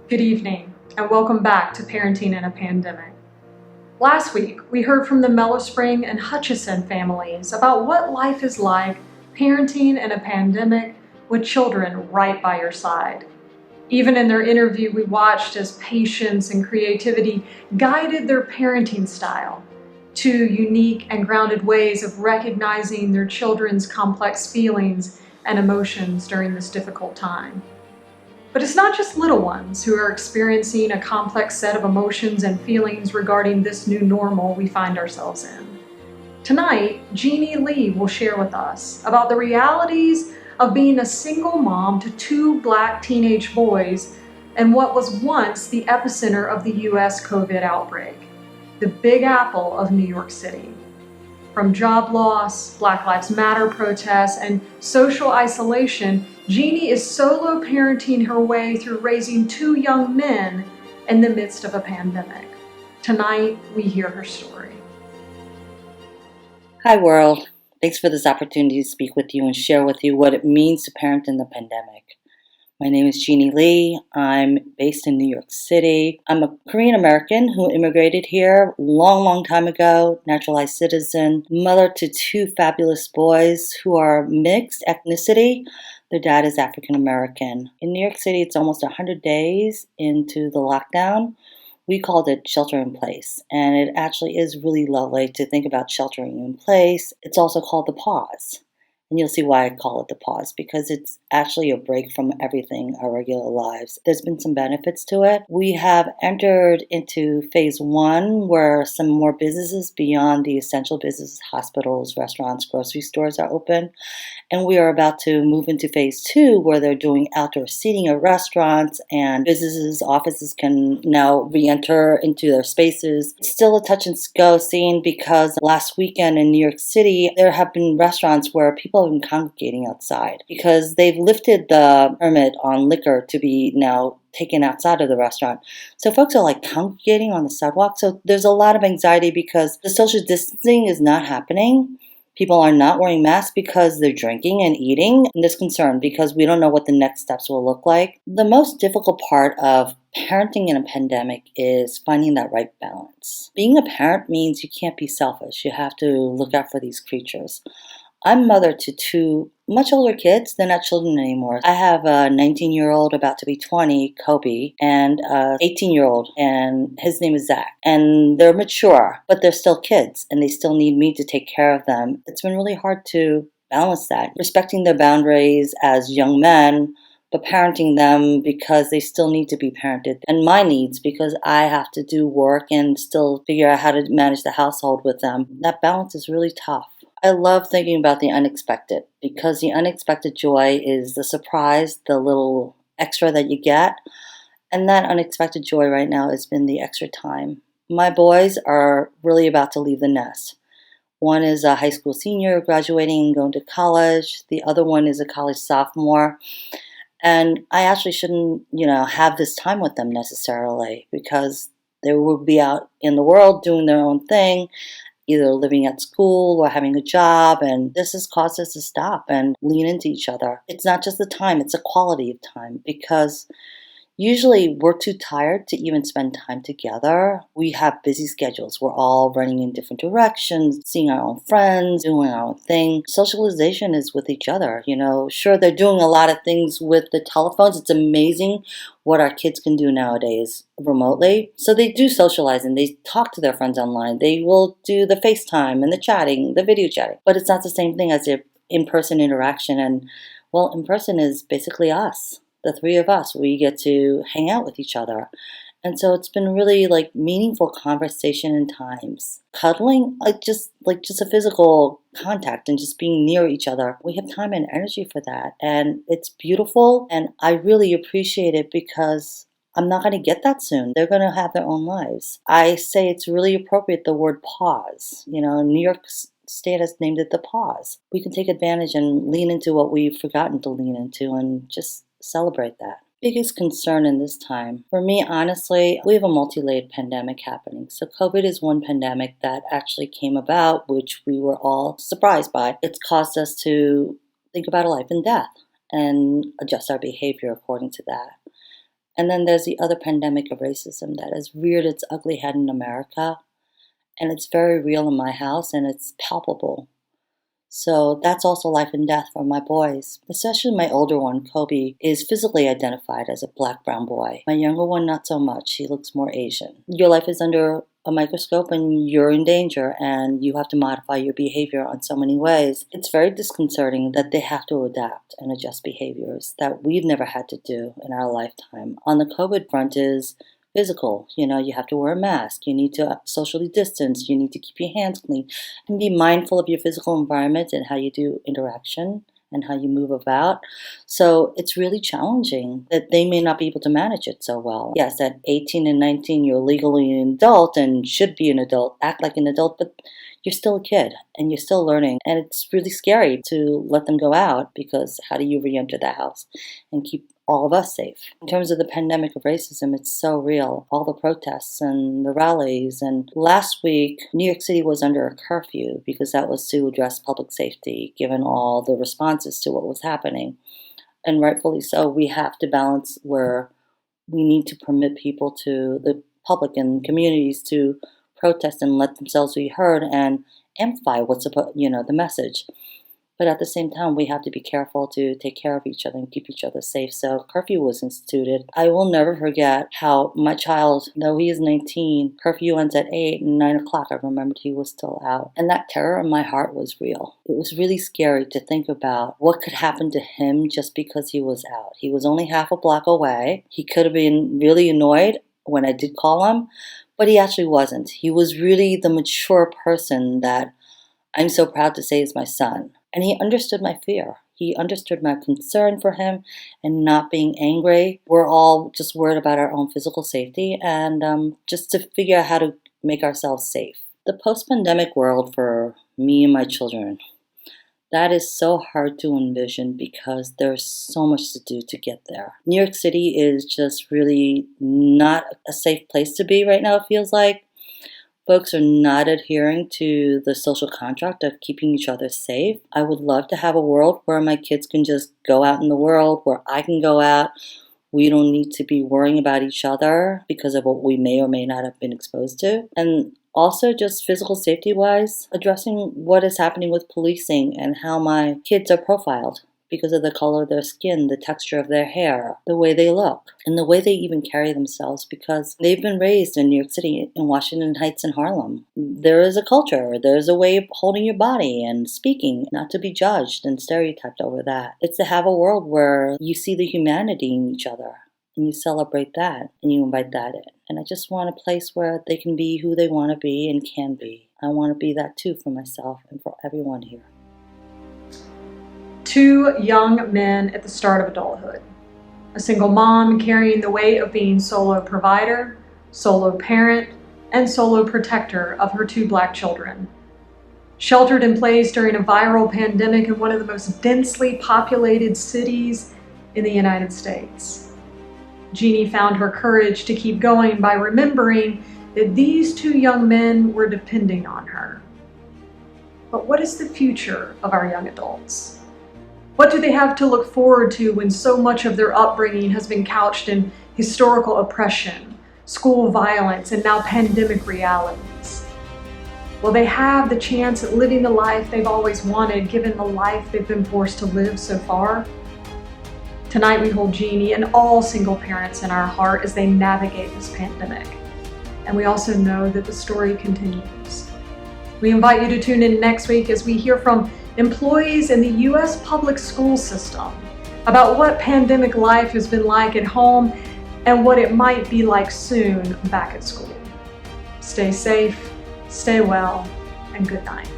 Good evening, and welcome back to Parenting in a Pandemic. Last week, we heard from the Mellow Spring and Hutchison families about what life is like parenting in a pandemic with children right by your side. Even in their interview, we watched as patience and creativity guided their parenting style, two unique and grounded ways of recognizing their children's complex feelings and emotions during this difficult time. But it's not just little ones who are experiencing a complex set of emotions and feelings regarding this new normal we find ourselves in. Tonight, Jeannie Lee will share with us about the realities of being a single mom to two Black teenage boys and what was once the epicenter of the US COVID outbreak, the Big Apple of New York City. From job loss, Black Lives Matter protests, and social isolation, Jeannie is solo parenting her way through raising two young men in the midst of a pandemic. Tonight, we hear her story. Hi, world. Thanks for this opportunity to speak with you and share with you what it means to parent in the pandemic. My name is Jeannie Lee. I'm based in New York City. I'm a Korean American who immigrated here long time ago, naturalized citizen, mother to two fabulous boys who are mixed ethnicity. Their dad is African American. In New York City, it's almost 100 days into the lockdown. We called it shelter in place, and it actually is really lovely to think about sheltering in place. It's also called the pause. And you'll see why I call it the pause, because it's actually a break from everything, our regular lives. There's been some benefits to it. We have entered into phase one, where some more businesses beyond the essential businesses, hospitals, restaurants, grocery stores are open. And we are about to move into phase two, where they're doing outdoor seating at restaurants, and businesses, offices can now re-enter into their spaces. It's still a touch and go scene, because last weekend in New York City, there have been restaurants where people have been congregating outside because they've lifted the permit on liquor to be now taken outside of the restaurant. So folks are like congregating on the sidewalk. So there's a lot of anxiety because the social distancing is not happening. People are not wearing masks because they're drinking and eating. And there's concern because we don't know what the next steps will look like. The most difficult part of parenting in a pandemic is finding that right balance. Being a parent means you can't be selfish. You have to look out for these creatures. I'm mother to two much older kids. They're not children anymore. I have a 19-year-old about to be 20, Kobe, and a 18-year-old, and his name is Zach. And they're mature, but they're still kids, and they still need me to take care of them. It's been really hard to balance that, respecting their boundaries as young men, but parenting them because they still need to be parented, and my needs because I have to do work and still figure out how to manage the household with them. That balance is really tough. I love thinking about the unexpected because the unexpected joy is the surprise, the little extra that you get. And that unexpected joy right now has been the extra time. My boys are really about to leave the nest. One is a high school senior graduating and going to college. The other one is a college sophomore. And I actually shouldn't, have this time with them necessarily because they will be out in the world doing their own thing, either living at school or having a job, and this has caused us to stop and lean into each other. It's not just the time, it's a quality of time, because usually we're too tired to even spend time together. We have busy schedules. We're all running in different directions, seeing our own friends, doing our own thing. Socialization is with each other. Sure, they're doing a lot of things with the telephones. It's amazing what our kids can do nowadays remotely. So they do socialize and they talk to their friends online. They will do the FaceTime and the chatting, the video chatting. But it's not the same thing as the in-person interaction. And, well, in person is basically us. The three of us, we get to hang out with each other. And so it's been really meaningful conversation and times. Cuddling, just a physical contact and just being near each other. We have time and energy for that. And it's beautiful. And I really appreciate it because I'm not going to get that soon. They're going to have their own lives. I say it's really appropriate, the word pause. New York State has named it the pause. We can take advantage and lean into what we've forgotten to lean into and just celebrate that. Biggest concern in this time, for me, honestly, we have a multi-layered pandemic happening. So COVID is one pandemic that actually came about, which we were all surprised by. It's caused us to think about life and death and adjust our behavior according to that. And then there's the other pandemic of racism that has reared its ugly head in America. And it's very real in my house and it's palpable. So that's also life and death for my boys. Especially my older one, Kobe, is physically identified as a black-brown boy. My younger one, not so much. He looks more Asian. Your life is under a microscope and you're in danger and you have to modify your behavior on so many ways. It's very disconcerting that they have to adapt and adjust behaviors that we've never had to do in our lifetime. On the COVID front is physical. You have to wear a mask. You need to socially distance. You need to keep your hands clean and be mindful of your physical environment and how you do interaction and how you move about. So it's really challenging that they may not be able to manage it so well. Yes, at 18 and 19, you're legally an adult and should be an adult, act like an adult, but you're still a kid and you're still learning. And it's really scary to let them go out because how do you re-enter the house and keep all of us safe? In terms of the pandemic of racism, it's so real. All the protests and the rallies. And last week, New York City was under a curfew because that was to address public safety, given all the responses to what was happening. And rightfully so, we have to balance where we need to permit people to, the public and communities to protest and let themselves be heard and amplify the message. But at the same time, we have to be careful to take care of each other and keep each other safe. So curfew was instituted. I will never forget how my child, though he is 19, curfew ends at 8 and 9 o'clock. I remembered he was still out. And that terror in my heart was real. It was really scary to think about what could happen to him just because he was out. He was only half a block away. He could have been really annoyed when I did call him, but he actually wasn't. He was really the mature person that I'm so proud to say is my son. And he understood my fear. He understood my concern for him and not being angry. We're all just worried about our own physical safety and just to figure out how to make ourselves safe. The post-pandemic world for me and my children, that is so hard to envision because there's so much to do to get there. New York City is just really not a safe place to be right now, it feels like. Folks are not adhering to the social contract of keeping each other safe. I would love to have a world where my kids can just go out in the world, where I can go out. We don't need to be worrying about each other because of what we may or may not have been exposed to. And also just physical safety-wise, addressing what is happening with policing and how my kids are profiled because of the color of their skin, the texture of their hair, the way they look, and the way they even carry themselves because they've been raised in New York City, in Washington Heights and Harlem. There is a culture, there's a way of holding your body and speaking, not to be judged and stereotyped over that. It's to have a world where you see the humanity in each other and you celebrate that and you invite that in. And I just want a place where they can be who they want to be and can be. I want to be that too for myself and for everyone here. Two young men at the start of adulthood. A single mom carrying the weight of being solo provider, solo parent, and solo protector of her two black children. Sheltered in place during a viral pandemic in one of the most densely populated cities in the United States. Jeannie found her courage to keep going by remembering that these two young men were depending on her. But what is the future of our young adults? What do they have to look forward to when so much of their upbringing has been couched in historical oppression, school violence, and now pandemic realities? Will they have the chance at living the life they've always wanted, given the life they've been forced to live so far? Tonight we hold Jeannie and all single parents in our heart as they navigate this pandemic. And we also know that the story continues. We invite you to tune in next week as we hear from employees in the U.S. public school system about what pandemic life has been like at home and what it might be like soon back at school. Stay safe, stay well, and good night.